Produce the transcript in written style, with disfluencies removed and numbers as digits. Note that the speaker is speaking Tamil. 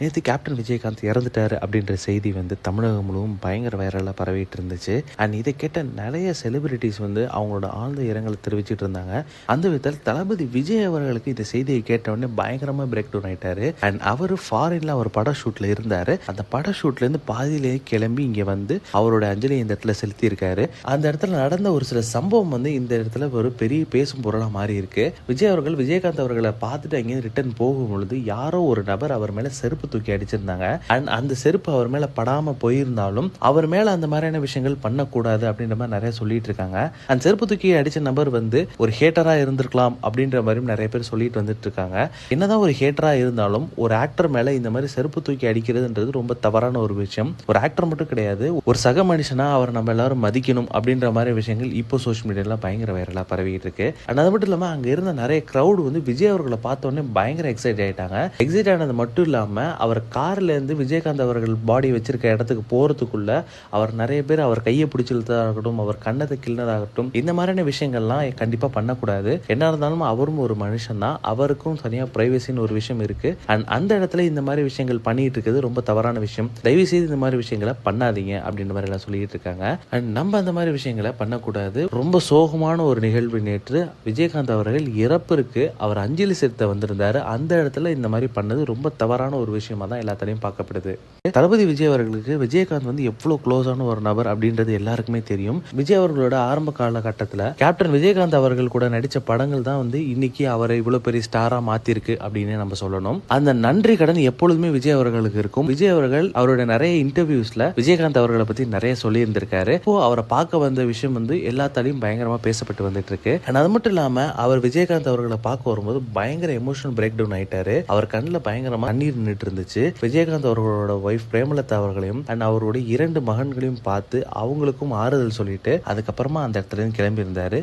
நேற்று கேப்டன் விஜயகாந்த் இறந்துட்டாரு அப்படின்ற செய்தி வந்து தமிழகம் முழுவதும் பயங்கர வைரலாக பரவிட்டு இருந்துச்சு. அண்ட் இதை கேட்ட நிறைய செலிபிரிட்டிஸ் வந்து அவங்களோட ஆழ்ந்த இரங்கலை தெரிவிச்சிட்டு இருந்தாங்க. அந்த விதத்தில் தளபதி விஜய் அவர்களுக்கு இந்த செய்தியை கேட்ட உடனே பயங்கரமாக பிரேக் டவுன் ஆயிட்டாரு. அண்ட் அவர் ஃபாரின்ல ஒரு பட ஷூட்ல இருந்தாரு. அந்த பட ஷூட்ல இருந்து பாதியிலேயே கிளம்பி இங்க வந்து அவரோட அஞ்சலி இந்த இடத்துல செலுத்தி இருக்காரு. அந்த இடத்துல நடந்த ஒரு சில சம்பவம் வந்து இந்த இடத்துல ஒரு பெரிய பேசும் பொருளாக மாறி இருக்கு. விஜய் அவர்கள் விஜயகாந்த் அவர்களை பார்த்துட்டு அங்கேயும் ரிட்டர்ன் போகும் பொழுது யாரோ ஒரு நபர் அவர் மேல செருப்பு தூக்கி அடிச்சிருந்தாங்க. அண்ட் அந்த செருப்பு அவர் மேல படாம போயிருந்தாலும் அவர் மேல அந்த மாதிரியான விஷயங்கள் பண்ணக்கூடாது அப்படின்ற மாதிரி நிறைய சொல்லிட்டு இருக்காங்க. அந்த செருப்பு தூக்கி அடிச்ச நபர் வந்து ஒரு ஹேட்டரா இருந்திருக்கலாம் அப்படின்ற மாதிரியும் நிறைய பேர் சொல்லிட்டு வந்துட்டு இருக்காங்க. என்னதான் ஒரு ஹேட்டரா இருந்தாலும் ஒரு ஆக்டர் மேல இந்த மாதிரி செருப்பு தூக்கி அடிக்கிறதுன்றது ரொம்ப தவறான ஒரு விஷயம். ஒரு ஆக்டர் மட்டும் கிடையாது, ஒரு சக மனுஷனா அவர் நம்ம எல்லாரும் மதிக்கணும் அப்படின்ற மாதிரி விஷயங்கள் இப்போ சோஷியல் மீடியால பயங்கர வைரலா பரவிட்டு இருக்கு. அது மட்டும் இல்லாம அங்க இருந்த நிறைய கிரௌட் வந்து விஜய் அவர்களை பார்த்த உடனே பயங்கர எக்ஸைட் ஆயிட்டாங்க. எக்ஸைட் ஆனது மட்டும் இல்லாம அவர் கார்ல இருந்து விஜயகாந்த் அவர்கள் பாடி வச்சிருக்க இடத்துக்கு போறதுக்குள்ள அவர் நிறைய பேர் அவர் கையை பிடிச்சிருந்ததாகட்டும், அவர் கண்ணத்தை கிள்ளதாகட்டும், இந்த மாதிரியான விஷயங்கள்லாம் கண்டிப்பா பண்ணக்கூடாது. என்ன இருந்தாலும் அவரும் ஒரு மனுஷன் தான், அவருக்கும் தனியா பிரைவசின்னு ஒரு விஷயம் இருக்கு. அண்ட் அந்த இடத்துல இந்த மாதிரி விஷயங்கள் பண்ணிட்டு இருக்கிறது ரொம்ப தவறான விஷயம். தயவு செய்து இந்த மாதிரி விஷயங்களை பண்ணாதீங்க அப்படின்ற மாதிரி எல்லாம் சொல்லிட்டு இருக்காங்க. அண்ட் நம்ம அந்த மாதிரி விஷயங்களை பண்ணக்கூடாது. ரொம்ப சோகமான ஒரு நிகழ்வு நேற்று விஜயகாந்த் அவர்கள் இறப்பிற்கு அவர் அஞ்சலி செலுத்த வந்திருந்தாரு. அந்த இடத்துல இந்த மாதிரி பண்ணது ரொம்ப தவறான ஒரு விஷயமா தான் எல்லாத்தாலையும் பார்க்கப்படுது. தளபதி விஜய் அவர்களுக்கு விஜயகாந்த் வந்து எவ்வளவு க்ளோஸான ஒரு நபர் அப்படின்றது எல்லாருக்குமே தெரியும். விஜய் அவர்களோட ஆரம்ப காலகட்டத்தில் கேப்டன் விஜயகாந்த் அவர்கள் கூட நடிச்ச படங்கள் தான் வந்து இன்னைக்கு அவரை இவ்வளவு பெரிய ஸ்டாரா மாத்திருக்கு அப்படின்னு நம்ம சொல்லணும். அந்த நன்றி கடன் எப்பொழுதுமே விஜய் அவர்களுக்கு இருக்கும். விஜய் அவர்கள் அவருடைய நிறைய இன்டர்வியூஸ்ல விஜயகாந்த் அவர்களை பத்தி நிறைய சொல்லி இருந்திருக்காரு. இப்போ அவரை பார்க்க வந்த விஷயம் வந்து எல்லாத்தாலையும் பயங்கரமா பேசப்பட்டு வந்துட்டு இருக்கு. அது மட்டும் இல்லாம அவர் விஜயகாந்த் அவர்களை பார்க்க வரும்போது பயங்கர எமோஷனல் பிரேக் டவுன் ஆயிட்டாரு. அவர் கண்ணில் பயங்கரமா தண்ணீர் நின்றுட்டு இருந்துச்சு. விஜயகாந்த் அவர்களோட ஒய்ஃப் பிரேமலதா அவர்களையும் அண்ட் அவருடைய 2 மகன்களையும் பார்த்து அவங்களுக்கும் ஆறுதல் சொல்லிட்டு அதுக்கப்புறமா அந்த இடத்துல இருந்து கிளம்பி இருந்தாரு.